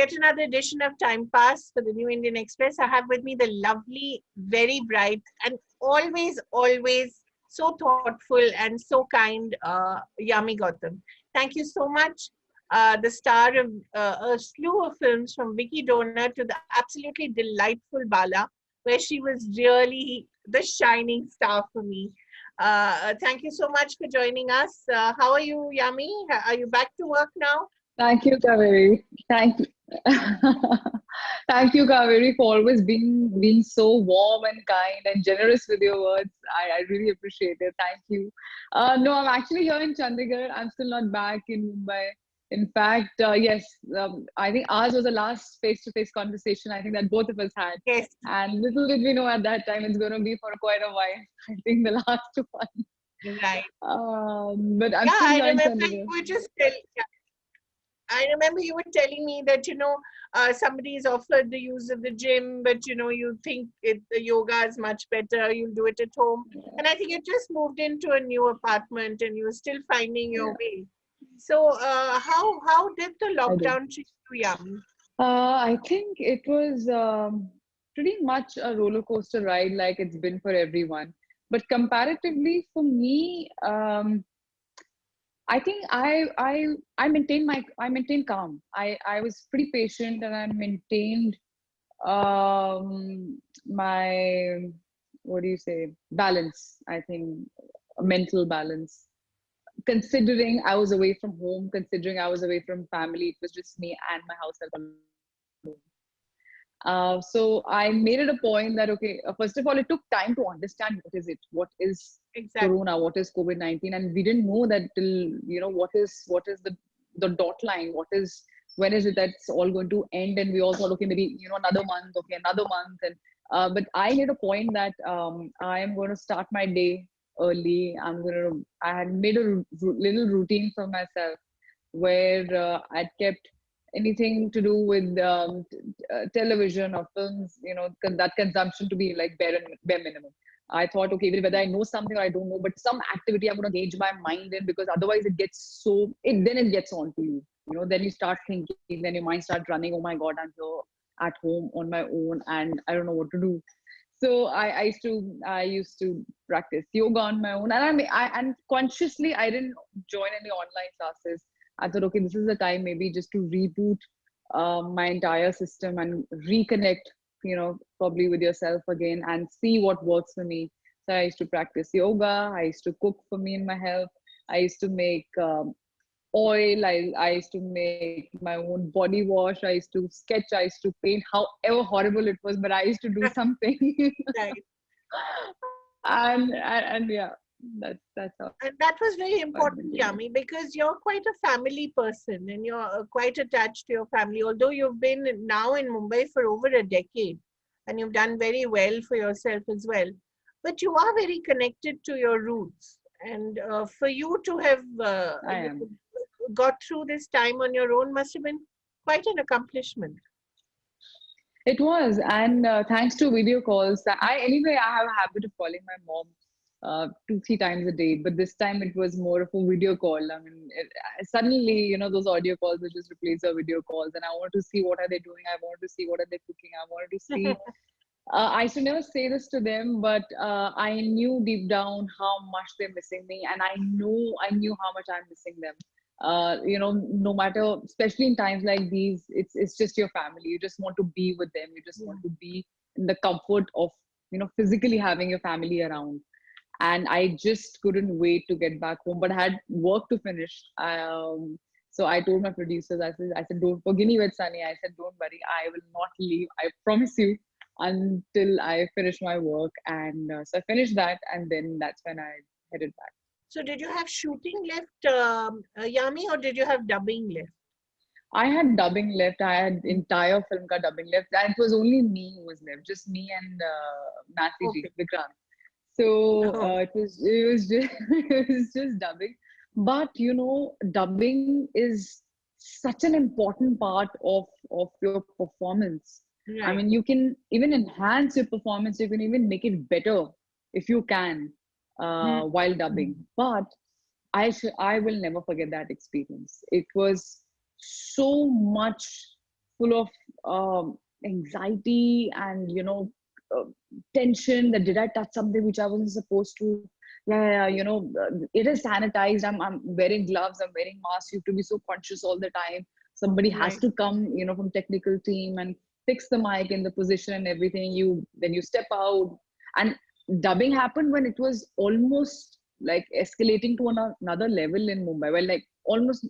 yet another edition of Time Pass for the New Indian Express. I have with me the lovely, very bright, and always so thoughtful and so kind Yami Gautam. Thank you so much. The star of a slew of films from Vicky Donor to the absolutely delightful Bala, where she was really the shining star for me. Thank you so much for joining us. How are you, Yami? Are you back to work now? Thank you, Kaveree. Thank you. Thank you, Kaveree, for always being so warm and kind and generous with your words. I really appreciate it. Thank you. No, I'm actually here in Chandigarh. I'm still not back in Mumbai. In fact, yes, I think ours was the last face-to-face conversation I think that both of us had. Yes. And little did we know at that time it's going to be for quite a while. I think the last one. Right. But I'm still here in Chandigarh. I remember you were telling me that, somebody is offered the use of the gym, but, you think the yoga is much better. You'll do it at home. Yeah. And I think you just moved into a new apartment and you were still finding your way. So how did the lockdown treat you, Yami? I think it was pretty much a roller coaster ride like it's been for everyone. But comparatively for me, I think I maintained calm. I was pretty patient and I maintained my balance. I think a mental balance. Considering I was away from home, considering I was away from family, it was just me and my house alone. So I made it a point that, okay, first of all, it took time to understand what is Corona, what is COVID-19, and we didn't know that till, what is the dot line, when is it that's all going to end, and we all thought, okay, maybe, another month, and but I made a point that I am going to start my day early. I had made a little routine for myself where I'd kept anything to do with television or films, that consumption to be like bare minimum. I thought, okay, whether I know something or I don't know, but some activity I'm going to gauge my mind in, because otherwise it gets it gets on to you. Then you start thinking, then your mind starts running, oh my God, I'm here at home on my own and I don't know what to do. So I used to practice yoga on my own, and and consciously I didn't join any online classes. I thought, okay, this is the time maybe just to reboot my entire system and reconnect, probably with yourself again and see what works for me. So I used to practice yoga. I used to cook for me and my health. I used to make oil. I used to make my own body wash. I used to sketch. I used to paint. However horrible it was, but I used to do something. Right. and yeah, that's how. And that was very important, Yami, because you're quite a family person and you're quite attached to your family. Although you've been now in Mumbai for over a decade and you've done very well for yourself as well, but you are very connected to your roots. And for you to have got through this time on your own must have been quite an accomplishment. It was, and thanks to video calls, I have a habit of calling my mom 2-3 times a day, but this time it was more of a video call. I mean, suddenly, those audio calls will just replace our video calls, and I wanted to see what are they doing. I wanted to see what are they cooking. I wanted to see. I should never say this to them, but I knew deep down how much they're missing me, and I knew how much I'm missing them. No matter, especially in times like these, it's just your family. You just want to be with them. You just want to be in the comfort of, physically having your family around. And I just couldn't wait to get back home, but I had work to finish. So I told my producers, I said, don't, for Ginny Weds Sunny, I said, don't worry, I will not leave. I promise you, until I finish my work. And so I finished that, and then that's when I headed back. So did you have shooting left, Yami, or did you have dubbing left? I had dubbing left. I had entire film ka dubbing left, and it was only me who was left, just me and Nasi Vikrant. So it was just dubbing. But dubbing is such an important part of your performance. Right. I mean, you can even enhance your performance. You can even make it better if you can while dubbing. But I will never forget that experience. It was so much full of anxiety and uh, tension that did I touch something which I wasn't supposed to. Yeah, it is sanitized. I'm wearing gloves, I'm wearing masks. You have to be so conscious all the time. Somebody has Right. to come, from technical team and fix the mic in the position and everything. Then you step out. And dubbing happened when it was almost like escalating to another level in Mumbai, where like almost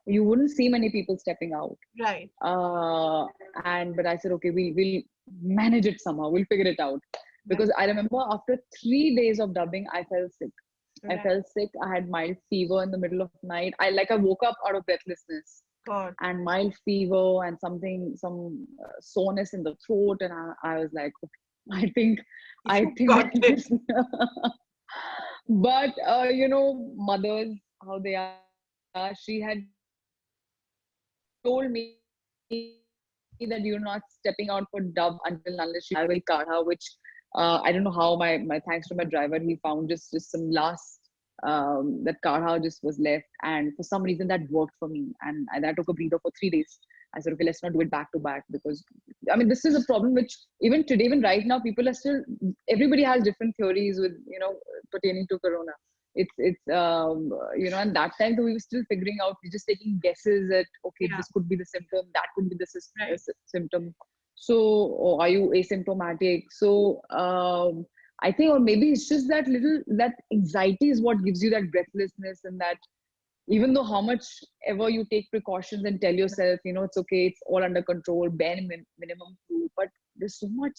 you wouldn't see many people stepping out. Right. uh and but I said, okay, we'll manage it somehow, we'll figure it out. Right. Because I remember after 3 days of dubbing, I felt sick. I Right. felt sick. I had mild fever in the middle of night. I woke up out of breathlessness God. and mild fever and some soreness in the throat, and I was like, okay, I You think got that it. this but mothers, how they are, she had told me that you're not stepping out for dub until unless you have a very kadha, which I don't know how my thanks to my driver, he found just some last that kadha just was left, and for some reason that worked for me, and I took a breather for 3 days. I said, okay, let's not do it back to back, because I mean this is a problem which even today, even right now, people are still, everybody has different theories with pertaining to corona. And that time too, we were still figuring out, we're just taking guesses at, okay, Yeah. this could be the symptom, that could be the Right. symptom. So, or are you asymptomatic? So I think, or maybe it's just that anxiety is what gives you that breathlessness, and that even though how much ever you take precautions and tell yourself, it's okay, it's all under control, bare minimum food, but there's so much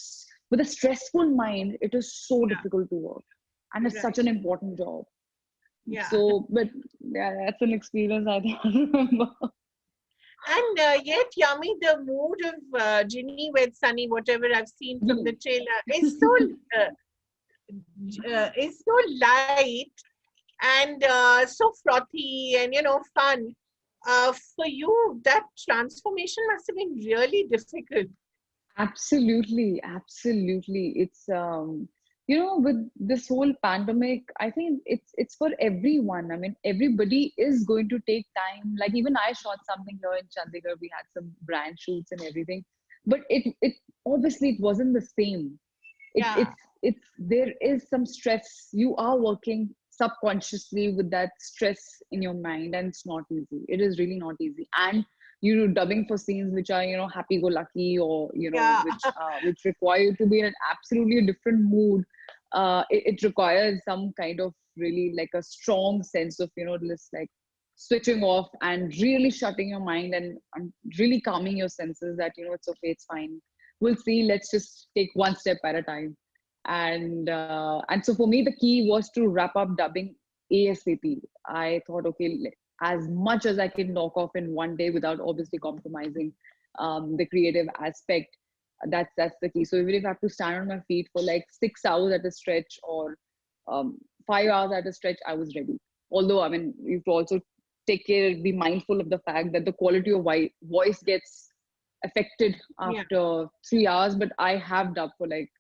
with a stressful mind, it is so Yeah. difficult to work, and it's Right. such an important job. Yeah. So, but yeah, that's an experience I think I remember. And yet, Yummy, the mood of Ginny Weds Sunny, whatever I've seen from the trailer, uh, is so light and so frothy and fun. For you, that transformation must have been really difficult. Absolutely, absolutely. It's with this whole pandemic, I think it's for everyone. I mean, everybody is going to take time. Like even I shot something here in Chandigarh. We had some brand shoots and everything, but it obviously it wasn't the same. It's Yeah. it's it's there is some stress. You are working subconsciously with that stress in your mind, and it's not easy. It is really not easy. And you dubbing for scenes which are happy go lucky, or Yeah. which require you to be in an absolutely different mood. It requires some kind of really like a strong sense of this, like switching off and really shutting your mind, and really calming your senses that it's okay, it's fine, we'll see, let's just take one step at a time. And so for me the key was to wrap up dubbing ASAP. I thought, okay, as much as I can knock off in one day without obviously compromising the creative aspect. That's the key. So even if I have to stand on my feet for like 6 hours at a stretch, or 5 hours at a stretch, I was ready. Although, I mean, you have to also take care, be mindful of the fact that the quality of voice gets affected Yeah. after 3 hours. But I have dubbed for like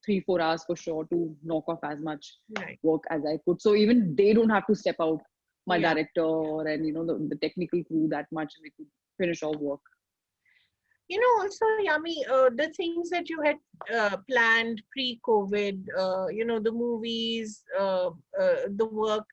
3-4 hours for sure to knock off as much Right. work as I could. So even they don't have to step out, my Yeah. director and the technical crew, that much, and we could finish our work. Also, Yami, the things that you had planned pre-COVID, the movies, the work,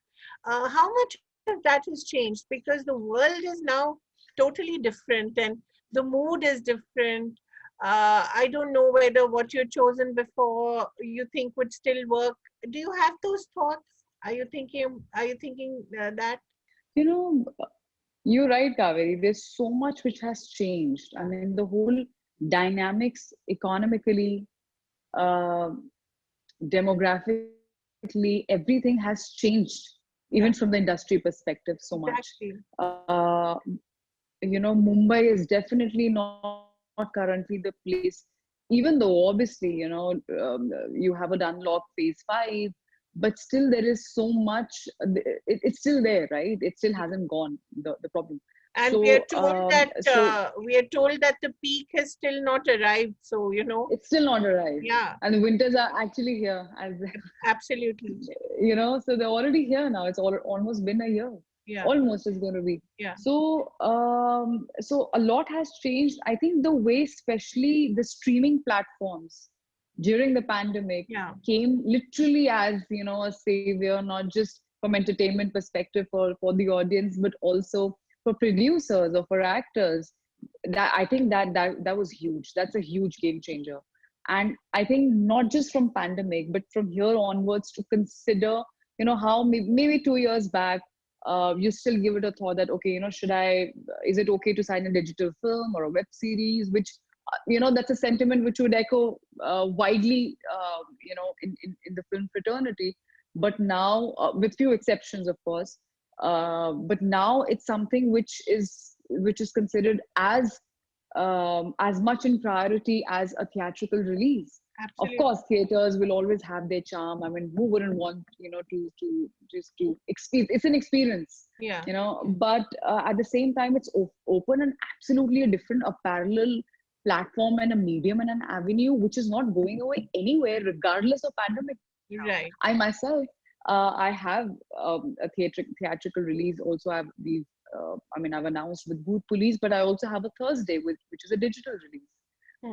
how much of that has changed? Because the world is now totally different and the mood is different. I don't know whether what you'd chosen before you think would still work. Do you have those thoughts? Are you thinking that? You know, you're right, Kaveri. There's so much which has changed. I mean, the whole dynamics economically, uh, demographically, everything has changed, even from the Yeah, industry perspective, so much. exactly. Mumbai is definitely not currently the place, even though obviously, you have a unlock phase 5, but still there is so much, it's still there, right? It still hasn't gone, the problem. And we are So, told that the peak has still not arrived. So it's still not arrived. yeah, And the winters are actually here, as absolutely. so they're already here now. It's almost been a year. Yeah. Almost is going to be. Yeah. So a lot has changed. I think the way, especially the streaming platforms during the pandemic, Yeah. came literally as, a savior, not just from entertainment perspective for the audience, but also for producers or for actors. That I think that was huge. That's a huge game changer. And I think not just from pandemic, but from here onwards, to consider, how maybe 2 years back, you still give it a thought that, okay, is it okay to sign a digital film or a web series, which, that's a sentiment which would echo widely, in the film fraternity. But now, with few exceptions, of course, but now it's something which is considered as much in priority as a theatrical release. Of Absolutely. course, theaters will always have their charm. I mean, who wouldn't want, to just to experience? It's an experience, Yeah. But at the same time, it's open and absolutely a parallel platform and a medium and an avenue which is not going away anywhere, regardless of pandemic. Right. I myself, I have a theatrical release. Also, I've announced with Boot Police, but I also have a Thursday which is a digital release.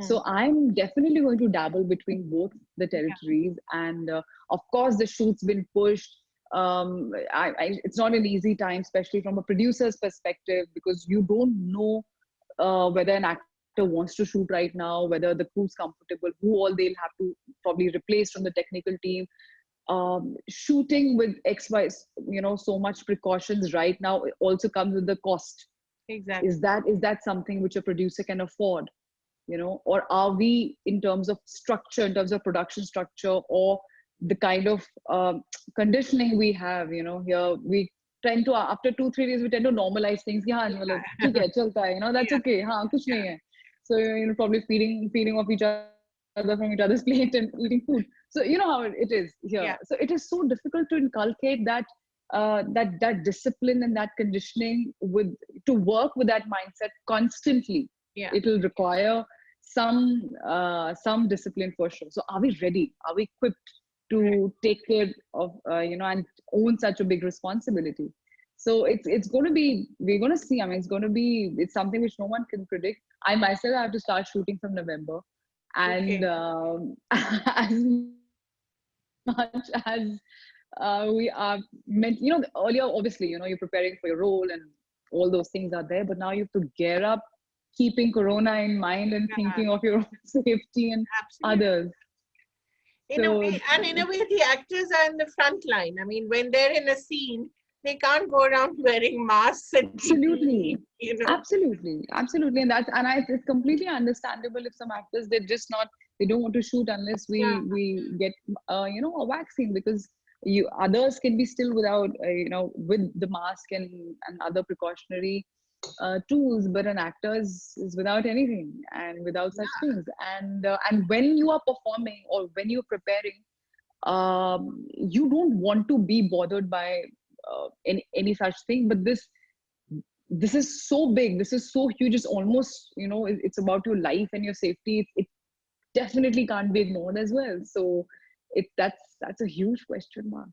So I'm definitely going to dabble between both the territories, and of course the shoot's been pushed. It's not an easy time, especially from a producer's perspective, because you don't know whether an actor wants to shoot right now, whether the crew's comfortable, who all they'll have to probably replace from the technical team. Shooting with XY, so much precautions right now, it also comes with the cost. Exactly. Is that something which a producer can afford? Or are we, in terms of structure, in terms of production structure, or the kind of conditioning we have, here we tend to, after 2-3 days, we tend to normalize things. Yeah, theek hai, chalta hai, that's okay. Haan, kuch nahi hai. So, probably feeding off each other from each other's plate and eating food. So, you know how it is here. Yeah. So it is so difficult to inculcate that discipline and that conditioning to work with that mindset constantly. Yeah. It will require some discipline for sure. So are we ready? Are we equipped to take care of and own such a big responsibility? So it's going to be, we're going to see. I mean, it's something which no one can predict. I myself have to start shooting from November, and as much as we are meant, earlier, obviously, you're preparing for your role and all those things are there, but now you have to gear up, keeping corona in mind and thinking of your own safety and Absolutely. others. In a way, the actors are in the front line. I mean, when they're in a scene, they can't go around wearing masks and Absolutely. PPE, Absolutely. And it's completely understandable if some actors, they don't want to shoot unless we get a vaccine, because others can be still without with the mask and other precautionary tools, but an actor is without anything and without such things. And when you are performing or when you're preparing, you don't want to be bothered by any such thing. But this is so big, this is so huge, it's almost, it's about your life and your safety. It definitely can't be ignored as well. So that's a huge question mark.